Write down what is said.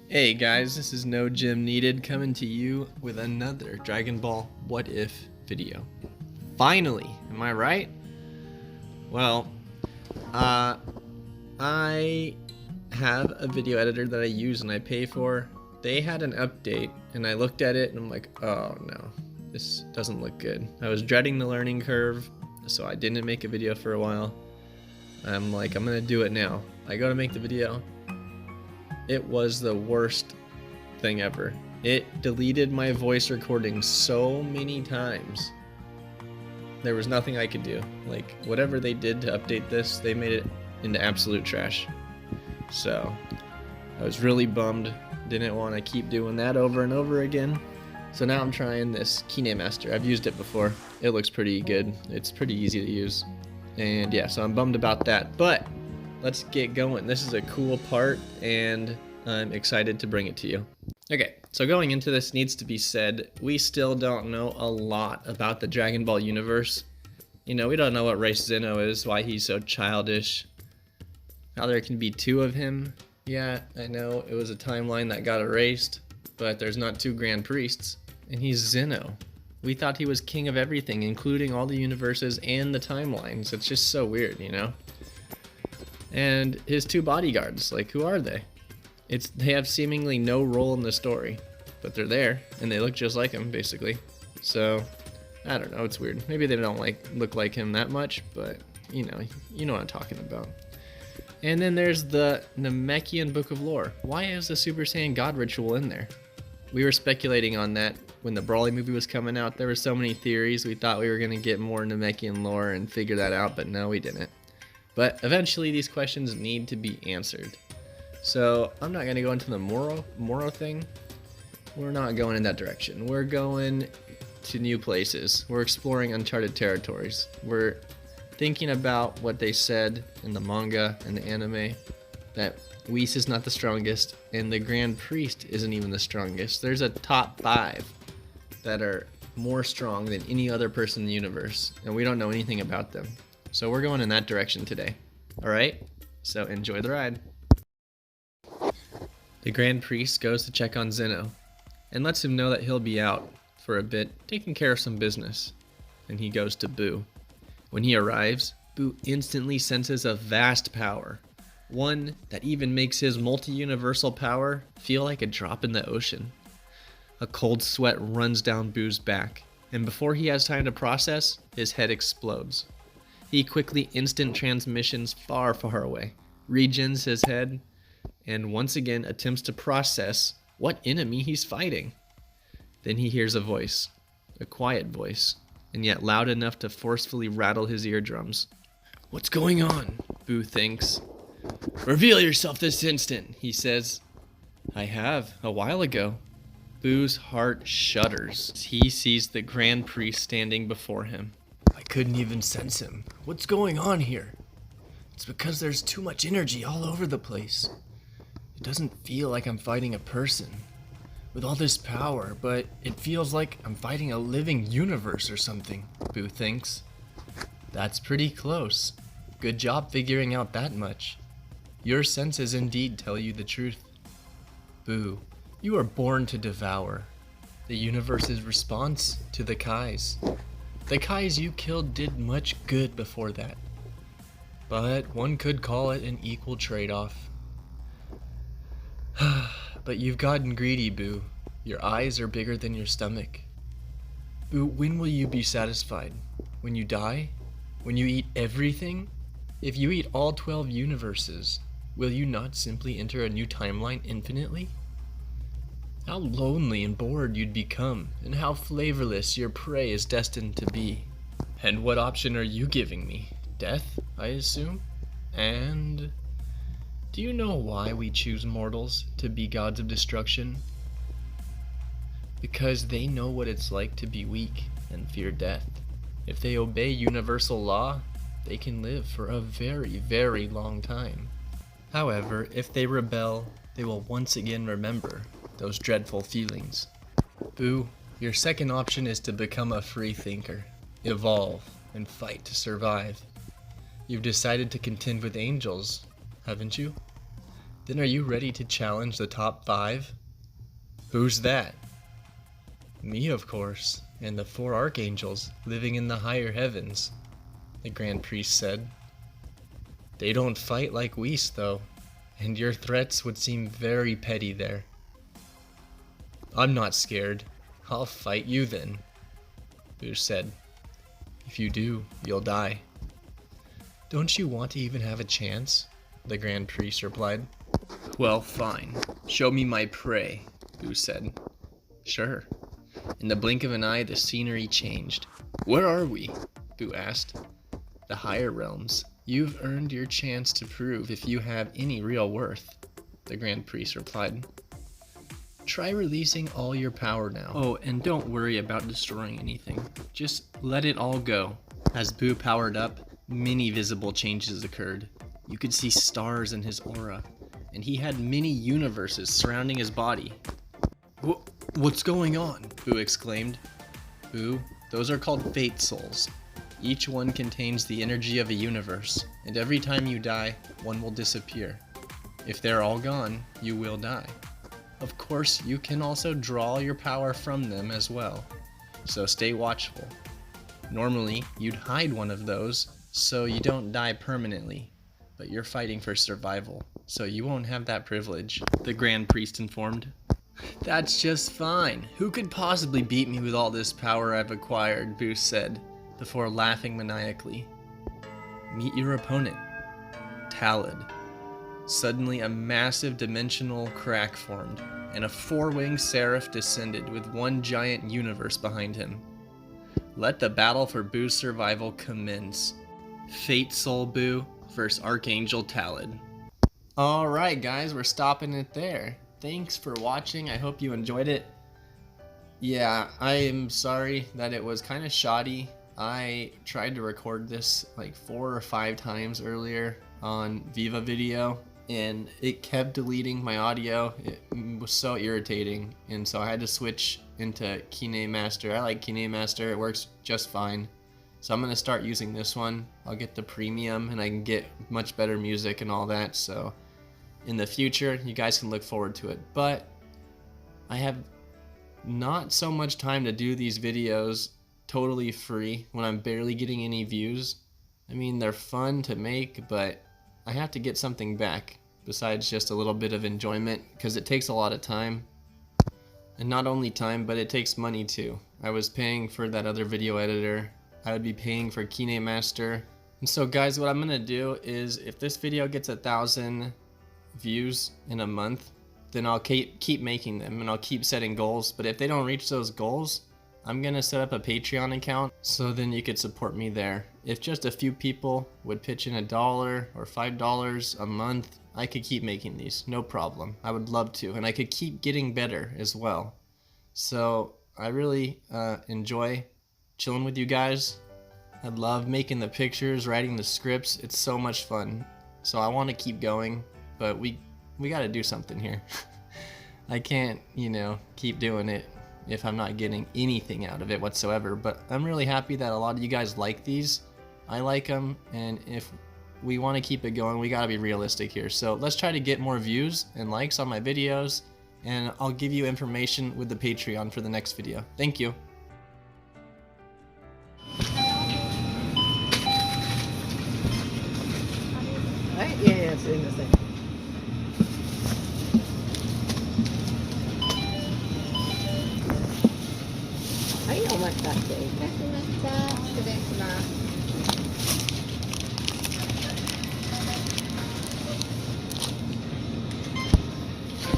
Hey guys, this is No Gym Needed coming to you with another Dragon Ball What If video. Finally, am I right? Well, I have a video editor that I use and I pay for. They had an update and I looked at it and I'm like, oh no, this doesn't look good. I was dreading the learning curve, so I didn't make a video for a while. I'm like, I'm gonna do it now. I go to make the video. It was the worst thing ever. It deleted my voice recording so many times. There was nothing I could do. Like, whatever they did to update this, they made it into absolute trash. So, I was really bummed. Didn't want to keep doing that over and over again. So now I'm trying this KineMaster. I've used it before. It looks pretty good. It's pretty easy to use. And yeah, so I'm bummed about that. But let's get going. This is a cool part and I'm excited to bring it to you. Okay, so going into this needs to be said, we still don't know a lot about the Dragon Ball universe. You know, we don't know what race Zeno is, why he's so childish, how there can be two of him. Yeah, I know it was a timeline that got erased, but there's not two Grand Priests, and he's Zeno. We thought he was king of everything, including all the universes and the timelines. It's just so weird, you know? And his two bodyguards, like, who are they? They have seemingly no role in the story, but they're there, and they look just like him, basically. So, I don't know, it's weird. Maybe they don't look like him that much, but, you know what I'm talking about. And then there's the Namekian Book of Lore. Why is the Super Saiyan God ritual in there? We were speculating on that when the Brawly movie was coming out. There were so many theories. We thought we were going to get more Namekian lore and figure that out, but no, we didn't. But eventually these questions need to be answered. So I'm not going to go into the Moro thing. We're not going in that direction. We're going to new places. We're exploring uncharted territories. We're thinking about what they said in the manga and the anime, that Whis is not the strongest and the Grand Priest isn't even the strongest. There's a top 5 that are more strong than any other person in the universe, and we don't know anything about them. So we're going in that direction today. Alright? So enjoy the ride. The Grand Priest goes to check on Zeno, and lets him know that he'll be out for a bit, taking care of some business. And he goes to Buu. When he arrives, Buu instantly senses a vast power. One that even makes his multi-universal power feel like a drop in the ocean. A cold sweat runs down Buu's back, and before he has time to process, his head explodes. He quickly instant transmissions far, far away, regens his head, and once again attempts to process what enemy he's fighting. Then he hears a voice, a quiet voice, and yet loud enough to forcefully rattle his eardrums. "What's going on?" Buu thinks. "Reveal yourself this instant," he says. "I have, a while ago." Buu's heart shudders. He sees the Grand Priest standing before him. "I couldn't even sense him. What's going on here?" "It's because there's too much energy all over the place. It doesn't feel like I'm fighting a person with all this power, but it feels like I'm fighting a living universe or something," Buu thinks. "That's pretty close. Good job figuring out that much. Your senses indeed tell you the truth. Buu, you are born to devour. The universe's response to the Kais. The Kais you killed did much good before that. But one could call it an equal trade-off. But you've gotten greedy, Buu. Your eyes are bigger than your stomach. Buu, when will you be satisfied? When you die? When you eat everything? If you eat all 12 universes, will you not simply enter a new timeline infinitely? How lonely and bored you'd become, and how flavorless your prey is destined to be. And what option are you giving me? Death, I assume? And do you know why we choose mortals to be gods of destruction? Because they know what it's like to be weak and fear death. If they obey universal law, they can live for a very, very long time. However, if they rebel, they will once again remember those dreadful feelings. Buu, your second option is to become a free thinker, evolve, and fight to survive. You've decided to contend with angels, haven't you? Then are you ready to challenge the top 5? Who's that? Me, of course, and the 4 archangels living in the higher heavens, the Grand Priest said. They don't fight like Whis, though, and your threats would seem very petty there. I'm not scared. I'll fight you then, Buus said. If you do, you'll die. Don't you want to even have a chance? The Grand Priest replied. Well, fine. Show me my prey, Buus said. Sure. In the blink of an eye, the scenery changed. Where are we? Buus asked. The higher realms. You've earned your chance to prove if you have any real worth, the Grand Priest replied. Try releasing all your power now. Oh, and don't worry about destroying anything. Just let it all go. As Buus powered up, many visible changes occurred. You could see stars in his aura, and he had many universes surrounding his body. What's going on? Buus exclaimed. Buus, those are called fate souls. Each one contains the energy of a universe, and every time you die, one will disappear. If they're all gone, you will die. Of course, you can also draw your power from them as well, so stay watchful. Normally, you'd hide one of those so you don't die permanently, but you're fighting for survival, so you won't have that privilege, the Grand Priest informed. That's just fine. Who could possibly beat me with all this power I've acquired, Buus said, before laughing maniacally. Meet your opponent, Talid. Suddenly a massive dimensional crack formed, and a 4-winged seraph descended with one giant universe behind him. Let the battle for Buus' survival commence. Fate Soul Buus versus Archangel Talid. Alright guys, we're stopping it there. Thanks for watching, I hope you enjoyed it. Yeah, I am sorry that it was kind of shoddy. I tried to record this like 4 or 5 times earlier on Viva Video, and it kept deleting my audio. It was so irritating, and so I had to switch into pt9. I like pt9, it works just fine. So I'm gonna start using this one. I'll get the premium and I can get much better music and all that, so in the future you guys can look forward to it. But I have not so much time to do these videos totally free when I'm barely getting any views. I mean, they're fun to make, but I have to get something back besides just a little bit of enjoyment, because it takes a lot of time. And not only time, but it takes money too. I was paying for that other video editor. I would be paying for pt9. And so guys, what I'm gonna do is, if this video gets 1,000 views in a month, then I'll keep making them, and I'll keep setting goals. But if they don't reach those goals, I'm gonna set up a Patreon account, so then you could support me there. If just a few people would pitch in $1 or $5 a month, I could keep making these, no problem. I would love to, and I could keep getting better as well. So I really enjoy chilling with you guys. I love making the pictures, writing the scripts. It's so much fun. So I want to keep going, but we got to do something here. I can't, keep doing it if I'm not getting anything out of it whatsoever. But I'm really happy that a lot of you guys like these. I like them, and if we want to keep it going, we got to be realistic here. So let's try to get more views and likes on my videos, and I'll give you information with the Patreon for the next video. Thank you. Right? Yeah, it's in the same.はい、お待たせいたしました。失礼します。